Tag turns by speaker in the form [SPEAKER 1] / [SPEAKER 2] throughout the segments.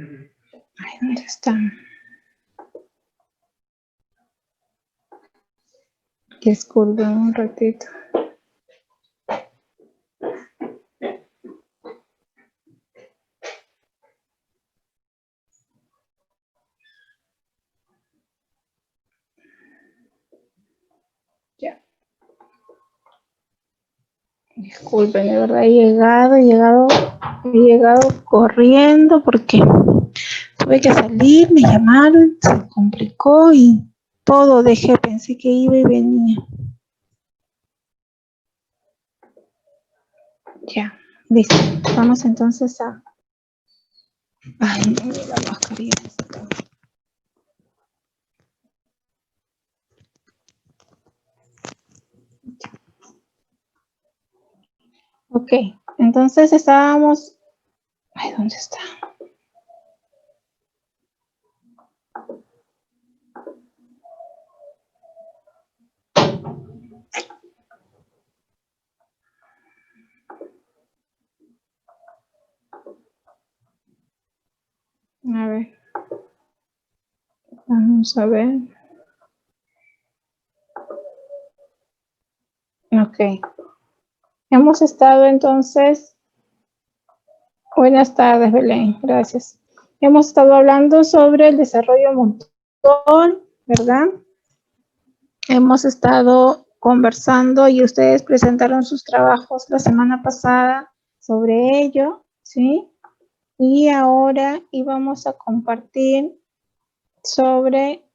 [SPEAKER 1] Ay, ¿dónde están? Disculpen un ratito. Ya. Disculpen, de verdad he llegado corriendo porque tuve que salir, me llamaron, se complicó y todo dejé, pensé que iba y venía. Ya, listo. Vamos entonces a... Ay, no, la mascarilla. Ok, entonces estábamos... Ay, ¿dónde está? A ver. Vamos a ver. Ok. Hemos estado entonces... Buenas tardes, Belén. Gracias. Hemos estado hablando sobre el desarrollo motor, ¿verdad? Hemos estado conversando y ustedes presentaron sus trabajos la semana pasada sobre ello, ¿sí? Y ahora íbamos a compartir sobre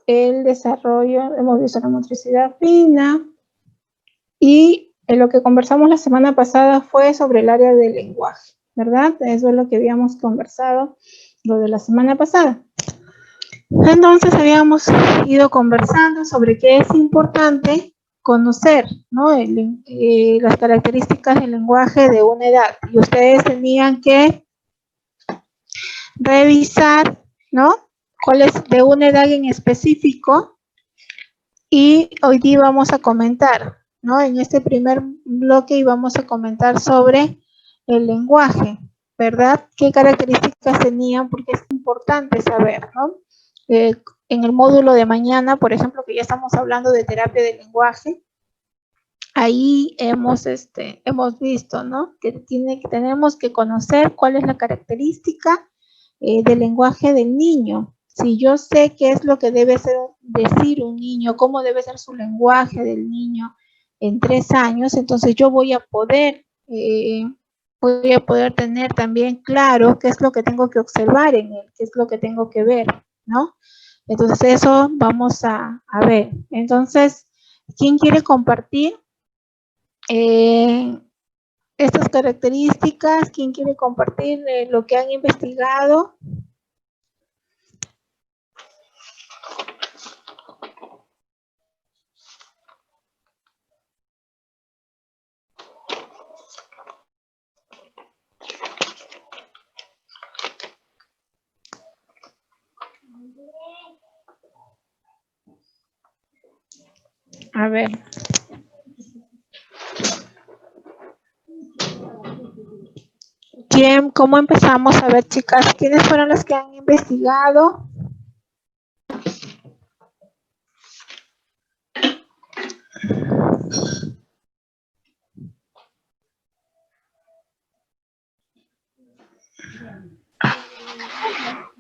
[SPEAKER 1] el desarrollo, hemos visto la motricidad fina y lo que conversamos la semana pasada fue sobre el área del lenguaje, ¿verdad? Eso es lo que habíamos conversado, lo de la semana pasada. Entonces habíamos ido conversando sobre qué es importante conocer, ¿no? Las características del lenguaje de una edad. Y ustedes tenían que revisar, ¿no? ¿Cuál es de una edad en específico? Y hoy día vamos a comentar, ¿no? En este primer bloque íbamos a comentar sobre el lenguaje, ¿verdad? ¿Qué características tenían? Porque es importante saber, ¿no? En el módulo de mañana, por ejemplo, que ya estamos hablando de terapia del lenguaje, ahí hemos visto, ¿no? Que tenemos que conocer cuál es la característica del lenguaje del niño. Si yo sé qué es lo que debe decir un niño, cómo debe ser su lenguaje del niño en 3 años, entonces yo voy a poder tener también claro qué es lo que tengo que observar en él, qué es lo que tengo que ver, ¿no? Entonces eso vamos a ver. Entonces, ¿quién quiere compartir estas características? ¿Quién quiere compartir lo que han investigado? A ver. ¿Cómo empezamos? A ver, chicas, ¿quiénes fueron las que han investigado?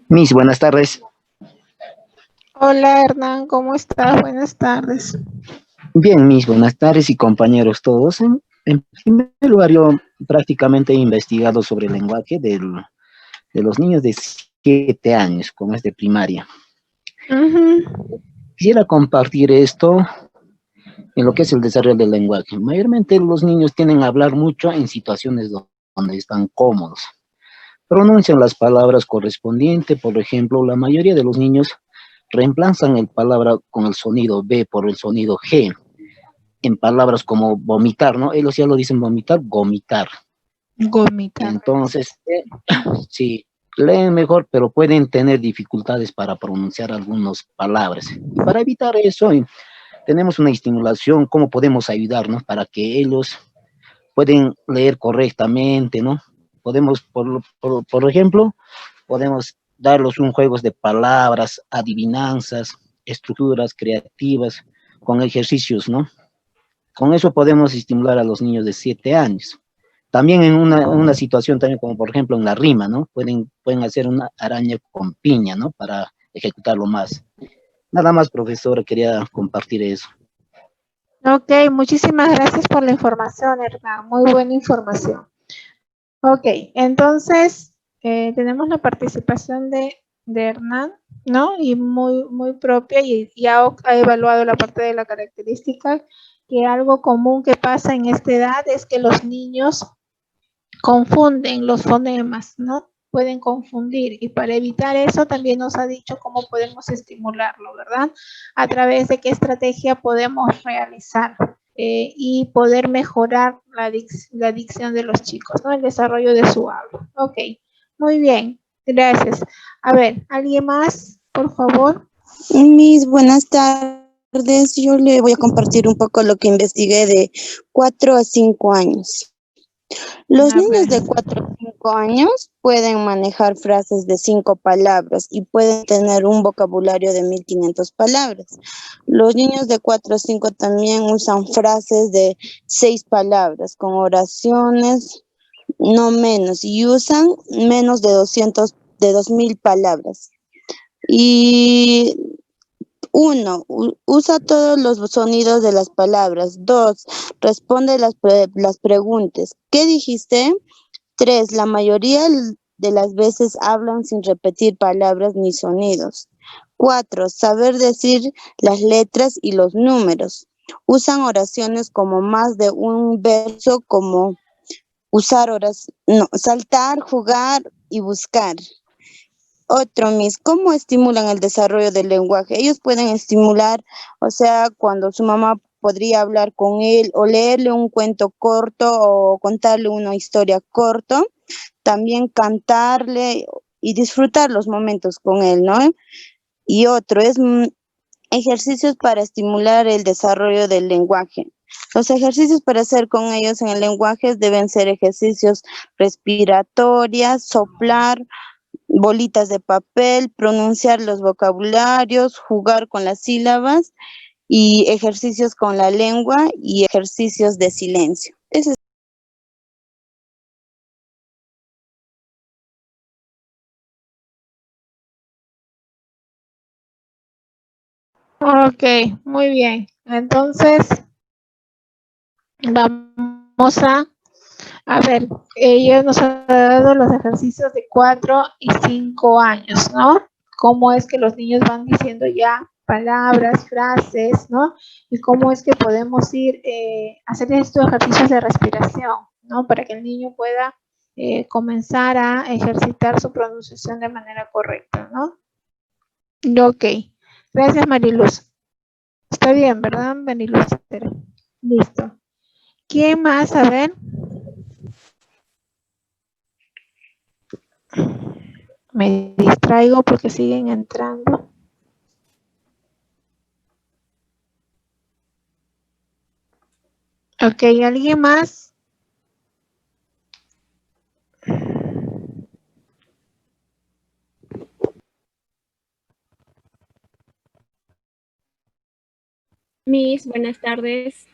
[SPEAKER 2] Miss, buenas tardes.
[SPEAKER 1] Hola, Hernán, ¿cómo estás? Buenas tardes.
[SPEAKER 2] Bien, Miss, buenas tardes y compañeros todos. En primer lugar, yo prácticamente he investigado sobre el lenguaje de los niños de 7 años, como es de primaria. Quisiera compartir esto en lo que es el desarrollo del lenguaje. Mayormente los niños tienden a hablar mucho en situaciones donde están cómodos. Pronuncian las palabras correspondientes, por ejemplo, la mayoría de los niños reemplazan el palabra con el sonido B por el sonido G. En palabras como vomitar, ¿no? Ellos ya lo dicen vomitar, gomitar.
[SPEAKER 1] Gomitar.
[SPEAKER 2] Entonces, sí, leen mejor, pero pueden tener dificultades para pronunciar algunas palabras. Y para evitar eso, tenemos una estimulación, ¿cómo podemos ayudarnos para que ellos pueden leer correctamente, ¿no? Podemos, por ejemplo, podemos darles un juegos de palabras, adivinanzas, estructuras creativas, con ejercicios, ¿no? Con eso podemos estimular a los niños de 7 años. También en una situación también como por ejemplo en la rima, ¿no? Pueden hacer una araña con piña, ¿no? Para ejecutarlo más. Nada más, profesor, quería compartir eso.
[SPEAKER 1] Ok, muchísimas gracias por la información, Hernán. Muy buena información. Ok, entonces tenemos la participación de Hernán, ¿no? Y muy propia y ya ha evaluado la parte de la característica, que algo común que pasa en esta edad es que los niños confunden los fonemas, ¿no? Pueden confundir y para evitar eso también nos ha dicho cómo podemos estimularlo, ¿verdad? A través de qué estrategia podemos realizar y poder mejorar la dicción de los chicos, ¿no? El desarrollo de su habla. Ok, muy bien, gracias. A ver, ¿alguien más, por favor?
[SPEAKER 3] Mis buenas tardes. Yo le voy a compartir un poco lo que investigué de 4 a 5 años. Los
[SPEAKER 1] A
[SPEAKER 3] niños
[SPEAKER 1] ver.
[SPEAKER 3] de 4 a 5 años pueden manejar frases de 5 palabras y pueden tener un vocabulario de 1500 palabras. Los niños de 4 a 5 también usan frases de 6 palabras con oraciones no menos y usan menos de 2000 palabras. Y 1. Usa todos los sonidos de las palabras. 2. Responde las preguntas. ¿Qué dijiste? 3. La mayoría de las veces hablan sin repetir palabras ni sonidos. 4. Saber decir las letras y los números. Usan oraciones como más de un verso, como usar horas, no, saltar, jugar y buscar. Otro, ¿cómo estimulan el desarrollo del lenguaje? Ellos pueden estimular, o sea, cuando su mamá podría hablar con él o leerle un cuento corto o contarle una historia corta, también cantarle y disfrutar los momentos con él, ¿no? Y otro es ejercicios para estimular el desarrollo del lenguaje. Los ejercicios para hacer con ellos en el lenguaje deben ser ejercicios respiratorios, soplar, bolitas de papel, pronunciar los vocabularios, jugar con las sílabas y ejercicios con la lengua y ejercicios de silencio. Ese es.
[SPEAKER 1] Ok, muy bien. Entonces, vamos a ver, ella nos ha dado los ejercicios de 4 y 5 años, ¿no? Cómo es que los niños van diciendo ya palabras, frases, ¿no? Y cómo es que podemos ir a hacer estos ejercicios de respiración, ¿no? Para que el niño pueda comenzar a ejercitar su pronunciación de manera correcta, ¿no? Ok, gracias Mariluz. Está bien, ¿verdad, Mariluz? Listo. ¿Quién más? A ver. Me distraigo porque siguen entrando. Ok, ¿alguien más?
[SPEAKER 4] Miss, buenas tardes.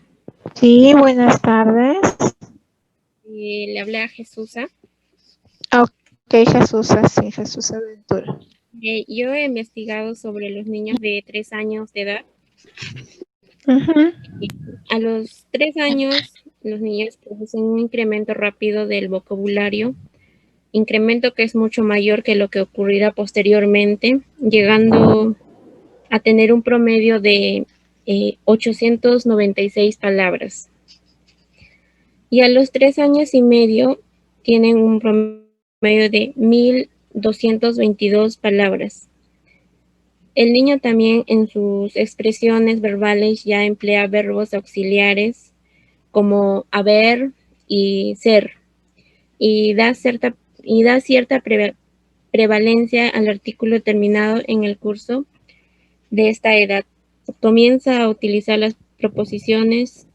[SPEAKER 1] Sí, buenas tardes.
[SPEAKER 4] Le habla Jesusa.
[SPEAKER 1] Ok, Jesusa, sí, Jesusa Ventura.
[SPEAKER 4] Yo he investigado sobre los niños de 3 años de edad. A los 3 años, los niños producen un incremento rápido del vocabulario, incremento que es mucho mayor que lo que ocurrirá posteriormente, llegando a tener un promedio de 896 palabras. Y a los 3 años y medio tienen un promedio de 1222 palabras. El niño también en sus expresiones verbales ya emplea verbos auxiliares como haber y ser, y da cierta prevalencia al artículo terminado en el curso de esta edad. Comienza a utilizar las proposiciones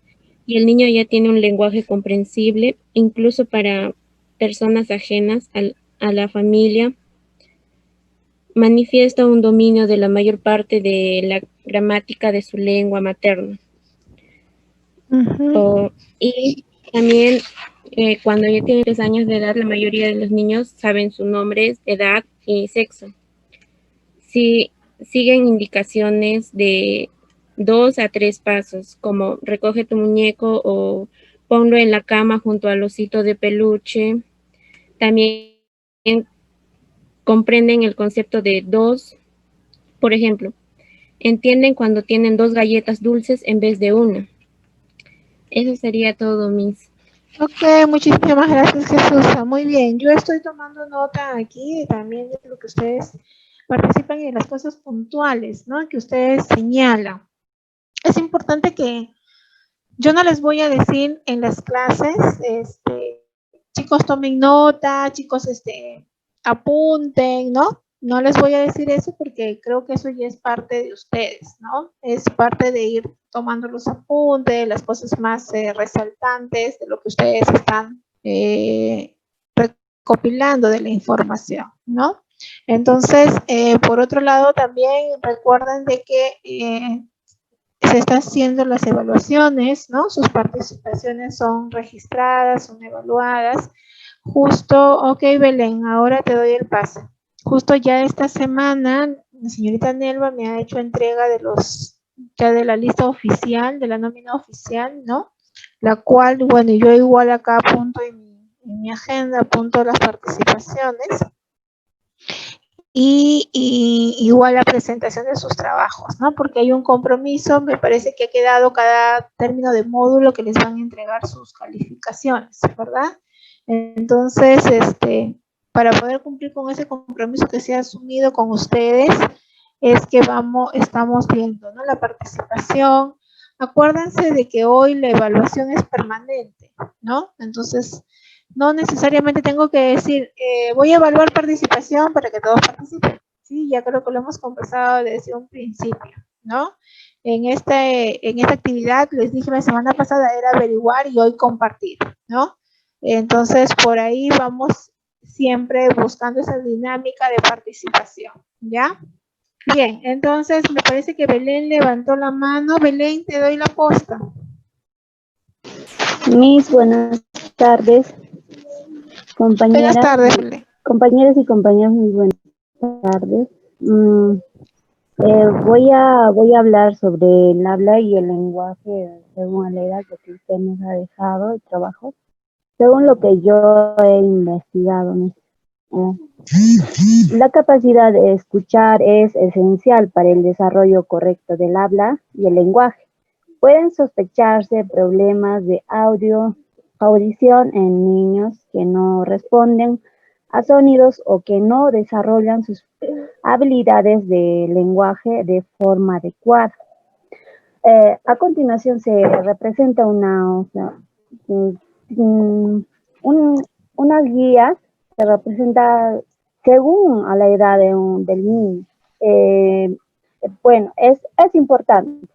[SPEAKER 4] y el niño ya tiene un lenguaje comprensible, incluso para personas ajenas a la familia. Manifiesta un dominio de la mayor parte de la gramática de su lengua materna. Y también cuando ya tienen 3 años de edad, la mayoría de los niños saben su nombre, edad y sexo. Si siguen indicaciones de 2 a 3 pasos, como recoge tu muñeco o ponlo en la cama junto al osito de peluche. También comprenden el concepto de 2. Por ejemplo, entienden cuando tienen 2 galletas dulces en vez de 1. Eso sería todo, Miss.
[SPEAKER 1] Ok, muchísimas gracias, Jesús. Muy bien, yo estoy tomando nota aquí también de lo que ustedes participan en las cosas puntuales, ¿no? Que ustedes señalan. Es importante que yo no les voy a decir en las clases, chicos tomen nota, chicos apunten, ¿no? No les voy a decir eso porque creo que eso ya es parte de ustedes, ¿no? Es parte de ir tomando los apuntes, las cosas más resaltantes de lo que ustedes están recopilando de la información, ¿no? Entonces, por otro lado, también recuerden de que se están haciendo las evaluaciones, ¿no? Sus participaciones son registradas, son evaluadas. Justo, ok, Belén, ahora te doy el pase. Justo ya esta semana, la señorita Nelva me ha hecho entrega ya de la lista oficial, de la nómina oficial, ¿no? La cual, bueno, yo igual acá apunto en mi agenda, apunto las participaciones. Y igual la presentación de sus trabajos, ¿no? Porque hay un compromiso, me parece que ha quedado cada término de módulo que les van a entregar sus calificaciones, ¿verdad? Entonces, para poder cumplir con ese compromiso que se ha asumido con ustedes, es que estamos viendo, ¿no? La participación. Acuérdense de que hoy la evaluación es permanente, ¿no? Entonces, no necesariamente tengo que decir, voy a evaluar participación para que todos participen. Sí, ya creo que lo hemos conversado desde un principio, ¿no? En esta actividad, les dije la semana pasada, era averiguar y hoy compartir, ¿no? Entonces, por ahí vamos siempre buscando esa dinámica de participación, ¿ya? Bien, entonces me parece que Belén levantó la mano. Belén, te doy la posta.
[SPEAKER 5] Miss, buenas tardes. Compañeras,
[SPEAKER 1] Buenas tardes, Belén.
[SPEAKER 5] compañeras y compañeros, muy buenas tardes. Voy a hablar sobre el habla y el lenguaje según la edad que usted nos ha dejado el trabajo. Según lo que yo he investigado, la capacidad de escuchar es esencial para el desarrollo correcto del habla y el lenguaje. Pueden sospecharse problemas de audición en niños que no responden a sonidos o que no desarrollan sus habilidades de lenguaje de forma adecuada. A continuación se representa unas guías, se representa según a la edad del niño. Bueno, es importante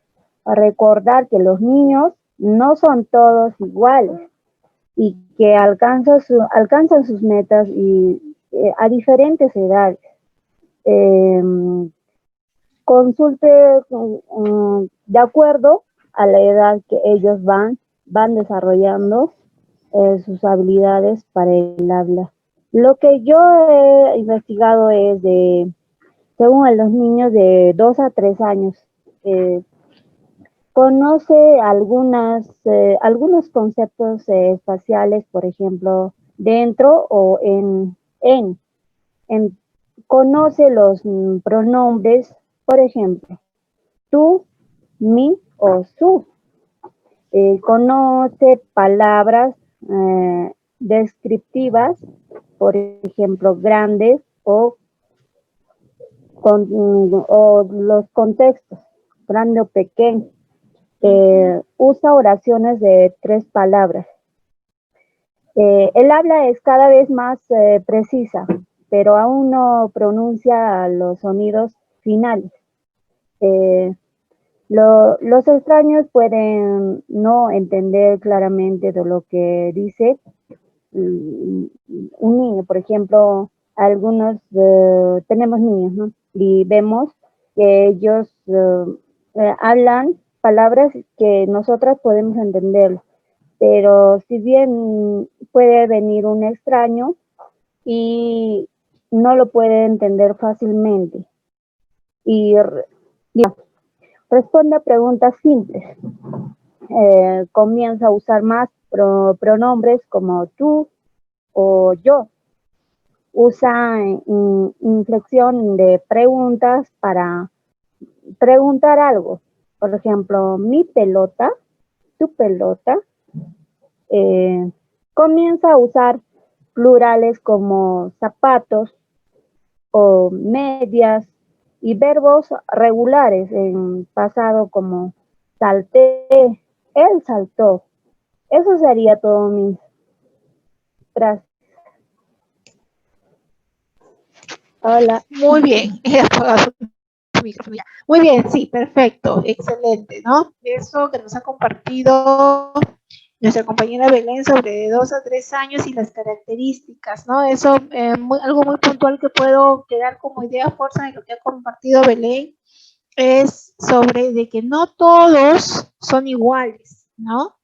[SPEAKER 5] recordar que los niños no son todos iguales y que alcanzan sus metas a diferentes edades. Consulte de acuerdo a la edad que ellos van desarrollando sus habilidades para el habla. Lo que yo he investigado es según a los niños de 2 a 3 años, conoce algunos conceptos espaciales, por ejemplo, dentro o conoce los pronombres, por ejemplo, tú, mi o su. Conoce palabras descriptivas, por ejemplo, grandes o los contextos, grande o pequeño. Usa oraciones de 3 palabras. El habla es cada vez más precisa, pero aún no pronuncia los sonidos finales. Los extraños pueden no entender claramente de lo que dice un niño, por ejemplo, algunos tenemos niños, ¿no? Y vemos que ellos hablan palabras que nosotras podemos entender, pero si bien puede venir un extraño y no lo puede entender fácilmente. Y ya, responde a preguntas simples. Comienza a usar más pronombres como tú o yo. Usa inflexión de preguntas para preguntar algo. Por ejemplo, mi pelota, tu pelota. Comienza a usar plurales como zapatos o medias y verbos regulares en pasado como salté, él saltó. Eso sería todo, mis gracias. Hola.
[SPEAKER 1] Muy bien. Muy bien, sí, perfecto, excelente, ¿no? Eso que nos ha compartido nuestra compañera Belén sobre de 2 a 3 años y las características, ¿no? Eso, algo muy puntual que puedo quedar como idea fuerza de lo que ha compartido Belén es sobre de que no todos son iguales, ¿no?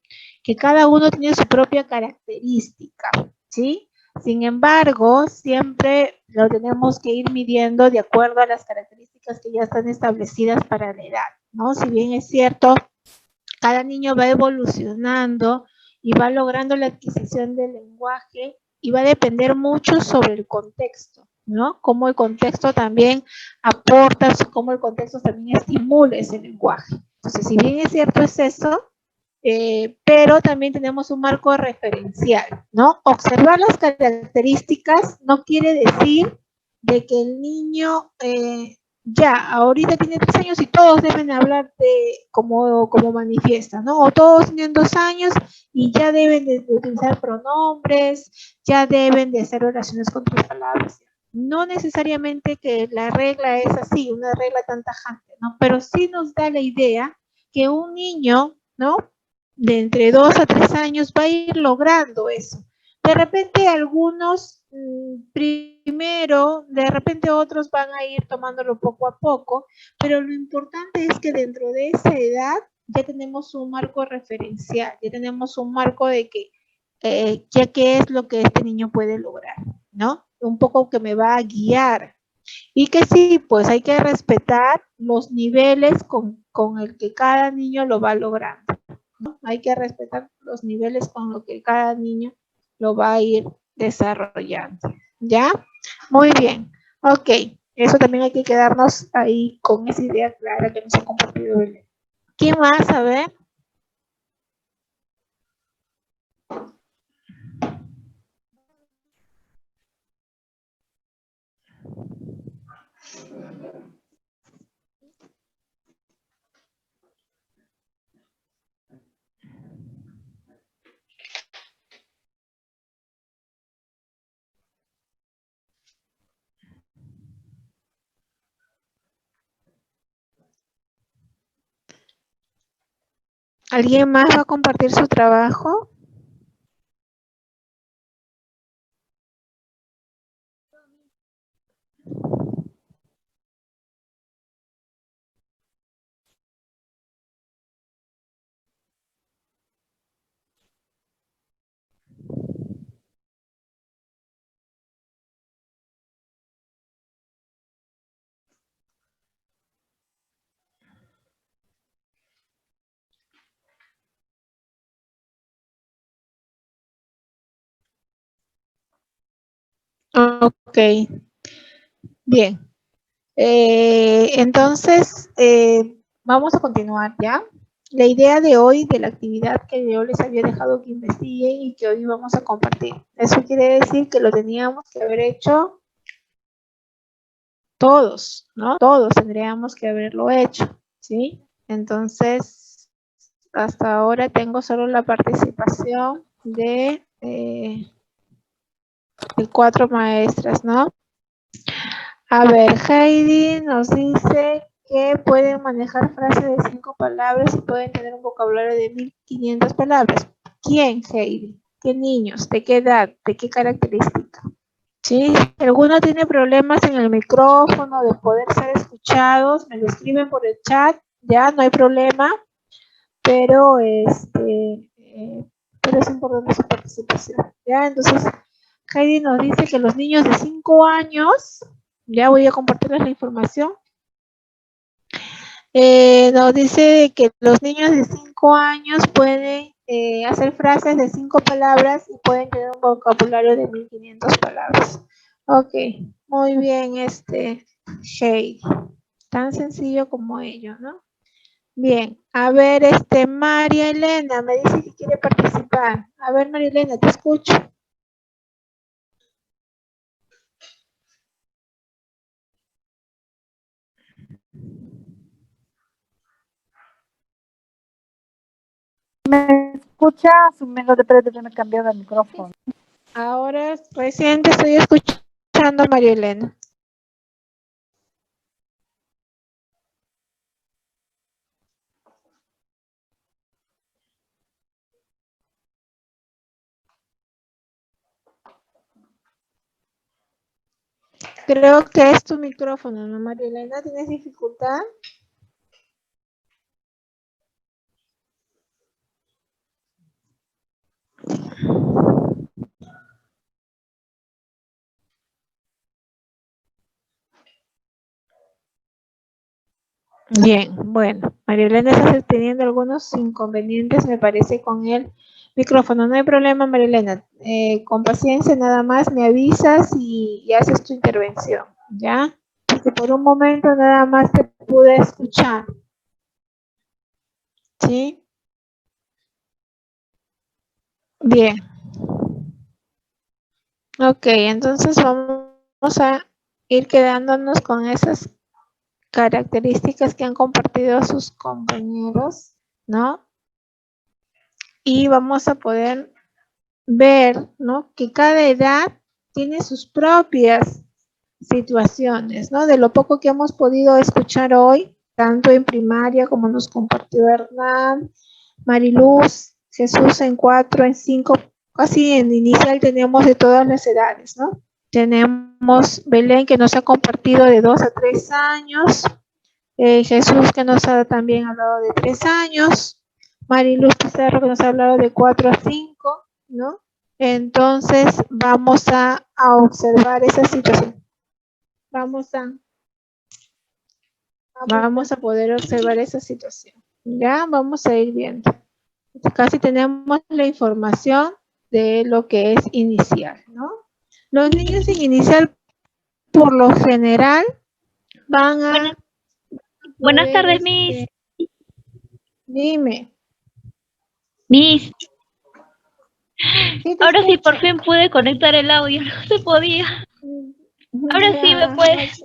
[SPEAKER 1] Que cada uno tiene su propia característica, ¿sí? Sin embargo, siempre lo tenemos que ir midiendo de acuerdo a las características que ya están establecidas para la edad, ¿no? Si bien es cierto, cada niño va evolucionando y va logrando la adquisición del lenguaje y va a depender mucho sobre el contexto, ¿no? Cómo el contexto también aporta, cómo el contexto también estimula ese lenguaje. Entonces, si bien es cierto es eso, pero también tenemos un marco referencial, ¿no? Observar las características no quiere decir de que el niño ya ahorita tiene 3 años y todos deben hablar como manifiesta, ¿no? O todos tienen 2 años y ya deben de utilizar pronombres, ya deben de hacer oraciones con tus palabras. No necesariamente que la regla es así, una regla tan tajante, ¿no? Pero sí nos da la idea que un niño, ¿no? De entre 2 a 3 años va a ir logrando eso. De repente algunos primero, de repente otros van a ir tomándolo poco a poco, pero lo importante es que dentro de esa edad ya tenemos un marco referencial, ya tenemos un marco de que ya qué es lo que este niño puede lograr, ¿no? Un poco que me va a guiar. Y que sí, pues hay que respetar los niveles con el que cada niño lo va logrando, ¿no? Hay que respetar los niveles con los que cada niño lo va a ir desarrollando. ¿Ya? Muy bien. Ok. Eso también hay que quedarnos ahí con esa idea clara que nos ha compartido Belén. ¿Quién más? A ver. ¿Alguien más va a compartir su trabajo? Ok. Bien. Entonces, vamos a continuar ya. La idea de hoy, de la actividad que yo les había dejado que investiguen y que hoy vamos a compartir. Eso quiere decir que lo teníamos que haber hecho todos, ¿no? Todos tendríamos que haberlo hecho, ¿sí? Entonces, hasta ahora tengo solo la participación de 4 maestras, ¿no? A ver, Heidi nos dice que pueden manejar frases de 5 palabras y pueden tener un vocabulario de 1500 palabras. ¿Quién, Heidi? ¿Qué niños? ¿De qué edad? ¿De qué característica? ¿Sí? Si alguno tiene problemas en el micrófono, de poder ser escuchados, me lo escriben por el chat, ya no hay problema, pero pero es importante su participación. Ya, entonces Heidi nos dice que los niños de 5 años, ya voy a compartirles la información. Nos dice que los niños de 5 años pueden hacer frases de 5 palabras y pueden tener un vocabulario de 1500 palabras. Ok, muy bien, Heidi. Tan sencillo como ello, ¿no? Bien, a ver, María Elena me dice que quiere participar. A ver, María Elena, te escucho.
[SPEAKER 6] ¿Me escucha? Su menos de ya me cambiado el micrófono.
[SPEAKER 1] Ahora recién te estoy escuchando, María Elena. Creo que es tu micrófono, ¿no, María Elena? ¿Tienes dificultad? Bien, bueno, María Elena está teniendo algunos inconvenientes, me parece, con el micrófono. No hay problema, María Elena. Con paciencia nada más me avisas y haces tu intervención, ¿ya? Porque por un momento nada más te pude escuchar. ¿Sí? Bien. Ok, entonces vamos a ir quedándonos con esas características que han compartido sus compañeros, ¿no? Y vamos a poder ver, ¿no? Que cada edad tiene sus propias situaciones, ¿no? De lo poco que hemos podido escuchar hoy, tanto en primaria como nos compartió Hernán, Mariluz, Jesús en 4, en 5, casi en inicial tenemos de todas las edades, ¿no? Tenemos Belén que nos ha compartido de 2 a 3 años, Jesús que nos ha también hablado de 3 años, Mariluz Pizarro que nos ha hablado de 4 a 5, ¿no? Entonces vamos a observar esa situación. Vamos a poder observar esa situación. Ya vamos a ir viendo. Casi tenemos la información de lo que es inicial, ¿no? Los niños en inicial, por lo general, van a...
[SPEAKER 7] Buenas tardes, Miss.
[SPEAKER 1] Dime.
[SPEAKER 7] Miss,
[SPEAKER 1] Sí, te
[SPEAKER 7] ahora sí
[SPEAKER 1] escucho.
[SPEAKER 7] por fin pude conectar el audio, no se podía. Ahora sí me
[SPEAKER 1] Ya,
[SPEAKER 7] puedes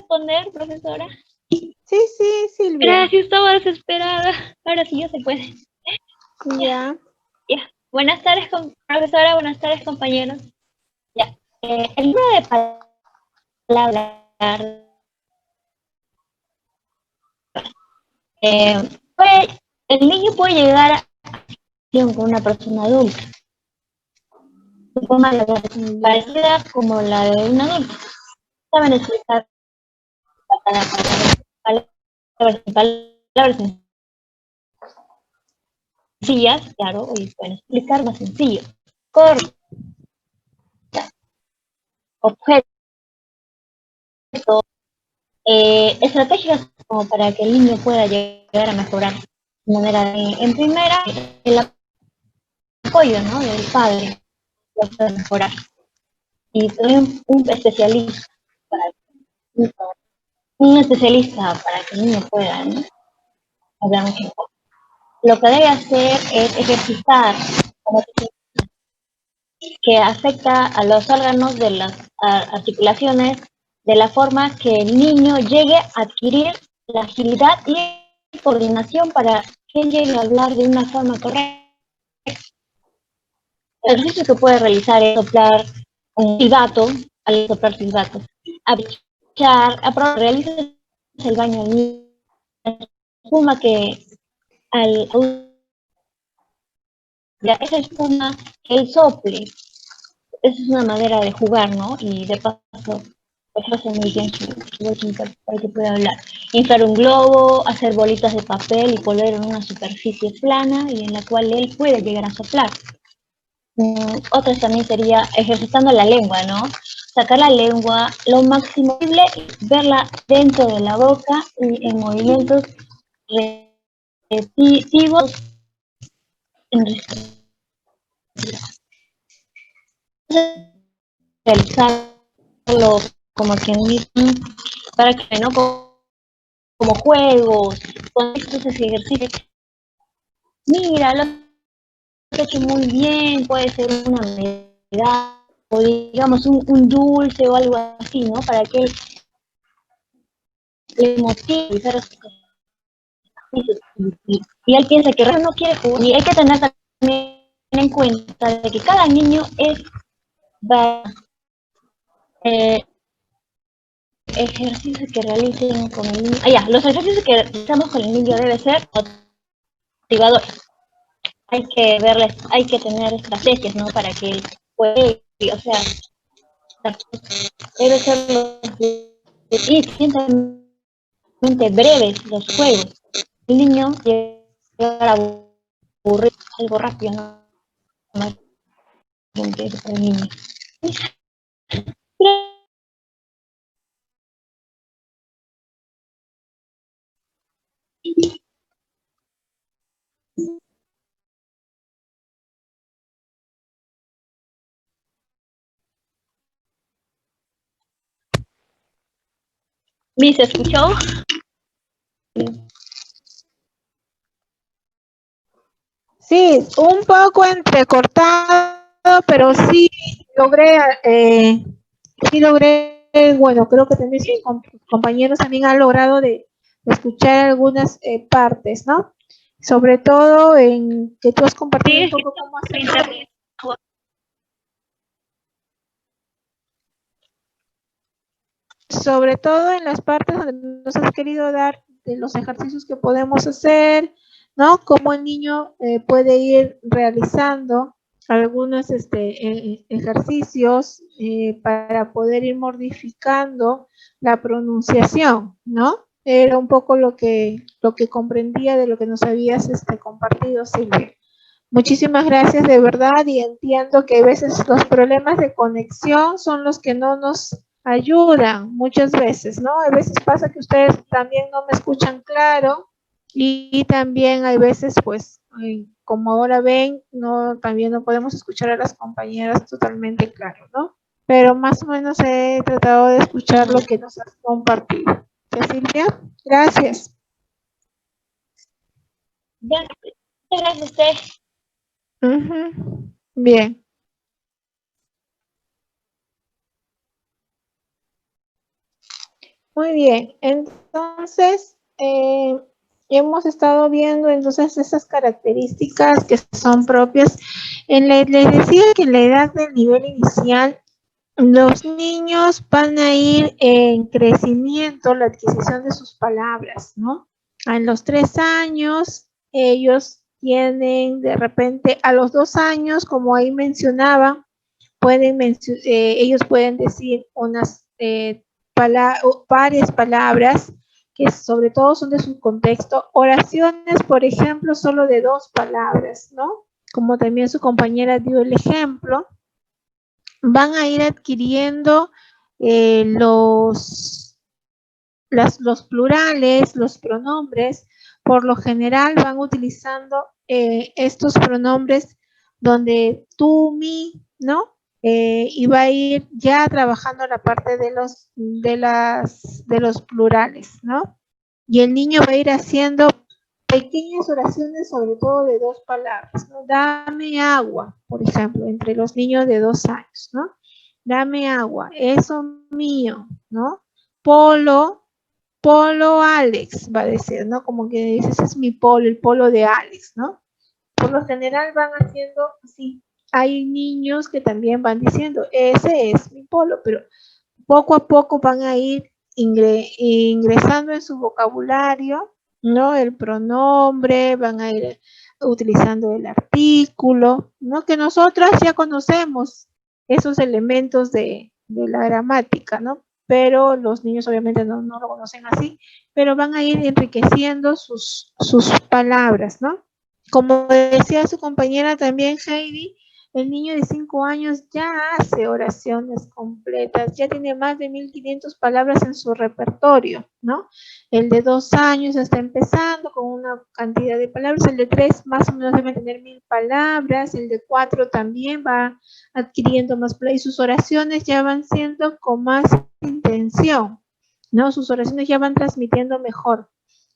[SPEAKER 7] poner, profesora.
[SPEAKER 1] Sí, Silvia.
[SPEAKER 7] Gracias, estaba desesperada. Ahora sí ya se puede.
[SPEAKER 1] Ya.
[SPEAKER 7] Ya. Buenas tardes, profesora, buenas tardes, compañeros. Ya. El libro de palabras el niño puede llegar a con una persona adulta. Parecida como la de un adulto. Saben explicar palabras sencillas, claro, y pueden explicar más sencillo. Corto, objeto, estrategias como para que el niño pueda llegar a mejorar de manera en primera el apoyo, ¿no?, del padre lo puede mejorar y también un especialista para que el niño pueda, ¿no?, hablar mucho mejor. Lo que debe hacer es ejercitar como que afecta a los órganos de las articulaciones de la forma que el niño llegue a adquirir la agilidad y coordinación para que él llegue a hablar de una forma correcta. El ejercicio que puede realizar es soplar un silbato, al soplar silbato, realiza el baño al niño, espuma que al Ya, esa es el sople. Esa es una manera de jugar, ¿no? Y de paso, pues hace muy bien su boquita para que pueda hablar. Inflar un globo, hacer bolitas de papel y poner en una superficie plana y en la cual él puede llegar a soplar. Otra también sería ejercitando la lengua, ¿no? Sacar la lengua lo máximo posible y verla dentro de la boca y en movimientos repetitivos. Realizarlo como quien dice, para que no como juegos, con estos ejercicios. Mira, lo he hecho muy bien, puede ser una medalla o digamos un dulce o algo así, ¿no? Para que él le motive a hacer y él piensa que realmente no quiere jugar. Y hay que tener también en cuenta de que cada niño es ejercicios que realicen con el niño. Los ejercicios que realizamos con el niño deben ser motivadores. Hay que verles, hay que tener estrategias, ¿no? Para que él pueda, o sea, debe ser suficientemente breves los juegos. El niño llega a aburrir algo rápido, ¿no? Más para el niño. ¿Se escuchó?
[SPEAKER 1] Sí, un poco entrecortado, pero sí logré, bueno, creo que también sus compañeros también han logrado de escuchar algunas partes, ¿no? Sobre todo en que tú has compartido un poco cómo hacer. Sobre todo en las partes donde nos has querido dar de los ejercicios que podemos hacer, ¿no? Cómo el niño puede ir realizando algunos ejercicios para poder ir modificando la pronunciación, ¿no? Era un poco lo que comprendía de lo que nos habías compartido, Silvia. Muchísimas gracias de verdad y entiendo que a veces los problemas de conexión son los que no nos ayudan muchas veces, ¿no? A veces pasa que ustedes también no me escuchan claro y también hay veces, pues, como ahora ven, también no podemos escuchar a las compañeras totalmente claro, ¿no? Pero más o menos he tratado de escuchar lo que nos has compartido. Cecilia, gracias.
[SPEAKER 7] Gracias a usted.
[SPEAKER 1] Bien. Muy bien, entonces hemos estado viendo entonces esas características que son propias. Les decía que en la edad del nivel inicial, los niños van a ir en crecimiento, la adquisición de sus palabras, ¿no? A los 3 años, ellos tienen de repente, a los 2 años, como ahí mencionaba, ellos pueden decir unas varias palabras que sobre todo son de su contexto, oraciones, por ejemplo, solo de 2 palabras, ¿no? Como también su compañera dio el ejemplo, van a ir adquiriendo los plurales, los pronombres, por lo general van utilizando estos pronombres donde tú, mi, ¿no? Y va a ir ya trabajando la parte de los plurales, ¿no? Y el niño va a ir haciendo pequeñas oraciones, sobre todo de 2 palabras, ¿no? Dame agua, por ejemplo, entre los niños de 2 años, ¿no? Dame agua, eso mío, ¿no? Polo Alex, va a decir, ¿no? Como que dice, ese es mi polo, el polo de Alex, ¿no? Por lo general van haciendo así. Hay niños que también van diciendo, ese es mi polo, pero poco a poco van a ir ingresando en su vocabulario, ¿no? El pronombre, van a ir utilizando el artículo, ¿no? Que nosotras ya conocemos esos elementos de la gramática, ¿no? Pero los niños obviamente no lo conocen así, pero van a ir enriqueciendo sus palabras, ¿no? Como decía su compañera también, Heidi, el niño de 5 años ya hace oraciones completas, ya tiene más de 1500 palabras en su repertorio, ¿no? El de 2 años está empezando con una cantidad de palabras, el de 3 más o menos debe tener 1000 palabras, el de 4 también va adquiriendo más palabras, y sus oraciones ya van siendo con más intención, ¿no? Sus oraciones ya van transmitiendo mejor.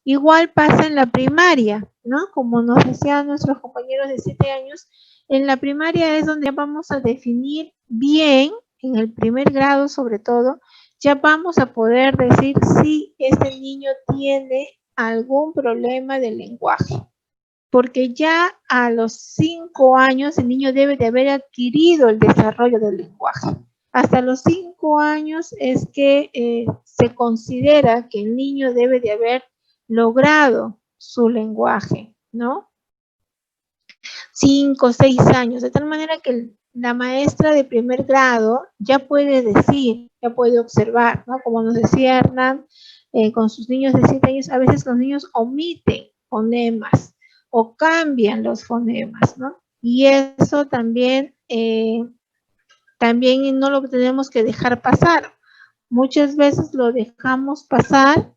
[SPEAKER 1] Igual pasa en la primaria, ¿no? Como nos decían nuestros compañeros de 7 años, en la primaria es donde vamos a definir bien, en el primer grado sobre todo, ya vamos a poder decir si este niño tiene algún problema de lenguaje. Porque ya a los 5 años el niño debe de haber adquirido el desarrollo del lenguaje. Hasta los 5 años es que se considera que el niño debe de haber logrado su lenguaje, ¿no? 5 o 6 años, de tal manera que la maestra de primer grado ya puede decir, ya puede observar, ¿no? Como nos decía Hernán, con sus niños de 7 años, a veces los niños omiten fonemas o cambian los fonemas, ¿no? Y eso también, también no lo tenemos que dejar pasar. Muchas veces lo dejamos pasar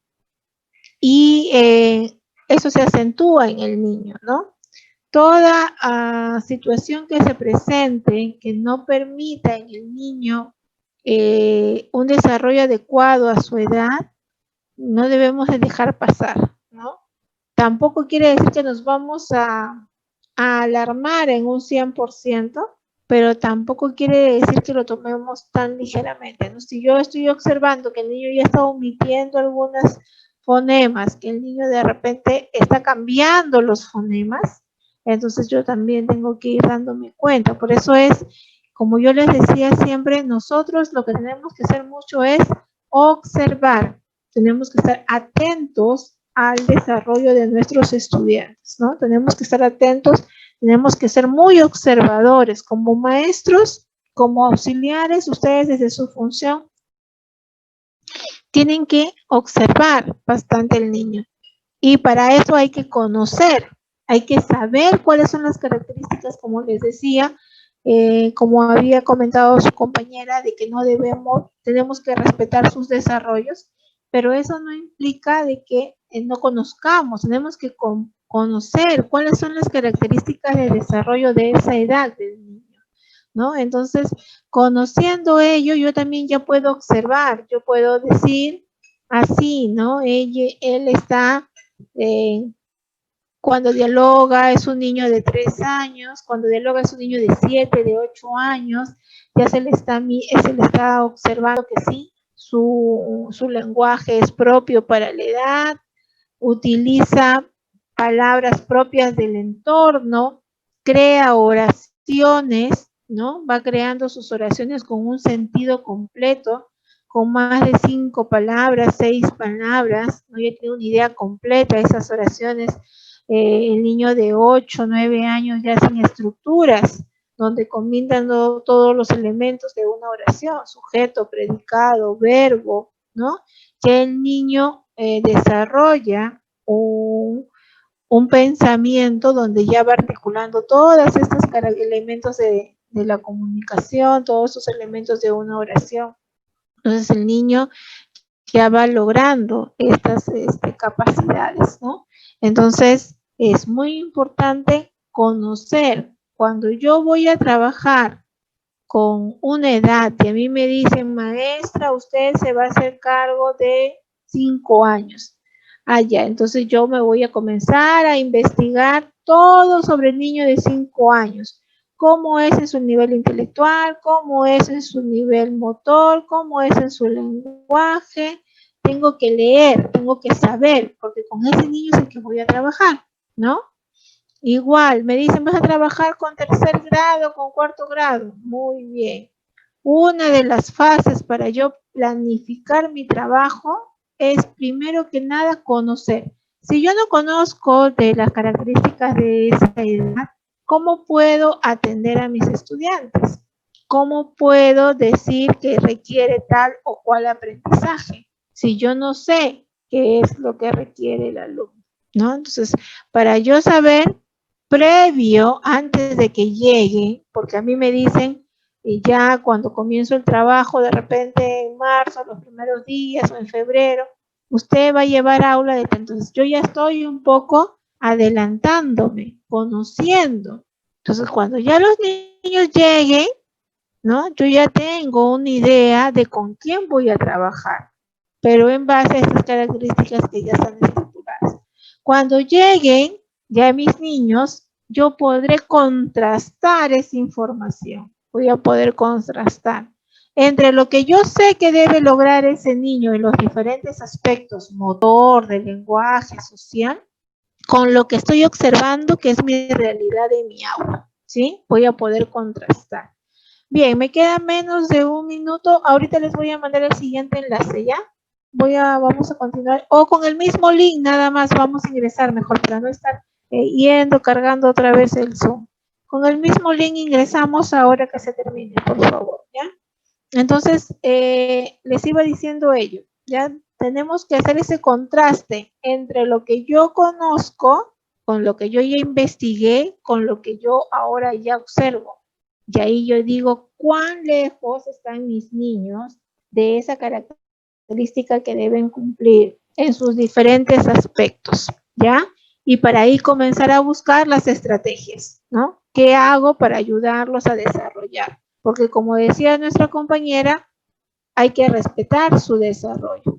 [SPEAKER 1] y eso se acentúa en el niño, ¿no? Toda situación que se presente que no permita en el niño un desarrollo adecuado a su edad, no debemos de dejar pasar, ¿no? Tampoco quiere decir que nos vamos a alarmar en un 100%, pero tampoco quiere decir que lo tomemos tan ligeramente, ¿no? Si yo estoy observando que el niño ya está omitiendo algunos fonemas, que el niño de repente está cambiando los fonemas, entonces yo también tengo que ir dándome cuenta. Por eso es, como yo les decía siempre, nosotros lo que tenemos que hacer mucho es observar. Tenemos que estar atentos al desarrollo de nuestros estudiantes, ¿no? Tenemos que estar atentos, tenemos que ser muy observadores como maestros, como auxiliares, ustedes desde su función tienen que observar bastante el niño. Y para eso hay que conocer, hay que saber cuáles son las características, como les decía, como había comentado su compañera, de que no tenemos que respetar sus desarrollos, pero eso no implica de que no conozcamos, tenemos que conocer cuáles son las características de desarrollo de esa edad del niño, ¿no? Entonces, conociendo ello, yo también ya puedo observar, yo puedo decir así, ¿no? Él está... cuando dialoga es un niño de 3 años, cuando dialoga es un niño de 7, de 8 años, ya se le está observando que sí, su lenguaje es propio para la edad, utiliza palabras propias del entorno, crea oraciones, ¿no? Va creando sus oraciones con un sentido completo, con más de 5 palabras, 6 palabras, ¿no? Ya tiene una idea completa de esas oraciones. El niño de 8, 9 años ya sin estructuras, donde combinan todos los elementos de una oración, sujeto, predicado, verbo, ¿no? Ya el niño desarrolla un pensamiento donde ya va articulando todos estos elementos de la comunicación, todos esos elementos de una oración. Entonces el niño ya va logrando estas capacidades, ¿no? Entonces es muy importante conocer. Cuando yo voy a trabajar con una edad y a mí me dicen, maestra, usted se va a hacer cargo de 5 años. Ya, entonces yo me voy a comenzar a investigar todo sobre el niño de 5 años. Cómo es en su nivel intelectual, cómo es en su nivel motor, cómo es en su lenguaje. Tengo que leer, tengo que saber, porque con ese niño es el que voy a trabajar, ¿no? Igual, me dicen, vas a trabajar con 3er grado, con 4º grado. Muy bien. Una de las fases para yo planificar mi trabajo es, primero que nada, conocer. Si yo no conozco de las características de esa edad, ¿cómo puedo atender a mis estudiantes? ¿Cómo puedo decir que requiere tal o cual aprendizaje? Si yo no sé qué es lo que requiere el alumno, ¿no? Entonces, para yo saber previo, antes de que llegue, porque a mí me dicen, y ya cuando comienzo el trabajo, de repente en marzo, los primeros días o en febrero, usted va a llevar aula de tal. Entonces, yo ya estoy un poco adelantándome, conociendo. Entonces, cuando ya los niños lleguen, ¿no? Yo ya tengo una idea de con quién voy a trabajar, pero en base a estas características que ya están estipuladas. Cuando lleguen ya mis niños, yo podré contrastar esa información. Voy a poder contrastar entre lo que yo sé que debe lograr ese niño en los diferentes aspectos, motor, de lenguaje, social, con lo que estoy observando que es mi realidad en mi aula, ¿sí? Voy a poder contrastar. Bien, me queda menos de un minuto. Ahorita les voy a mandar el siguiente enlace, ¿ya? Vamos a continuar. O con el mismo link, nada más vamos a ingresar mejor para no estar cargando otra vez el Zoom. Con el mismo link ingresamos ahora que se termine, por favor, ¿ya? Entonces, les iba diciendo ello, ¿ya? Tenemos que hacer ese contraste entre lo que yo conozco, con lo que yo ya investigué, con lo que yo ahora ya observo. Y ahí yo digo, ¿cuán lejos están mis niños de esa característica que deben cumplir en sus diferentes aspectos? ¿Ya? Y para ahí comenzar a buscar las estrategias, ¿no? ¿Qué hago para ayudarlos a desarrollar? Porque como decía nuestra compañera, hay que respetar su desarrollo.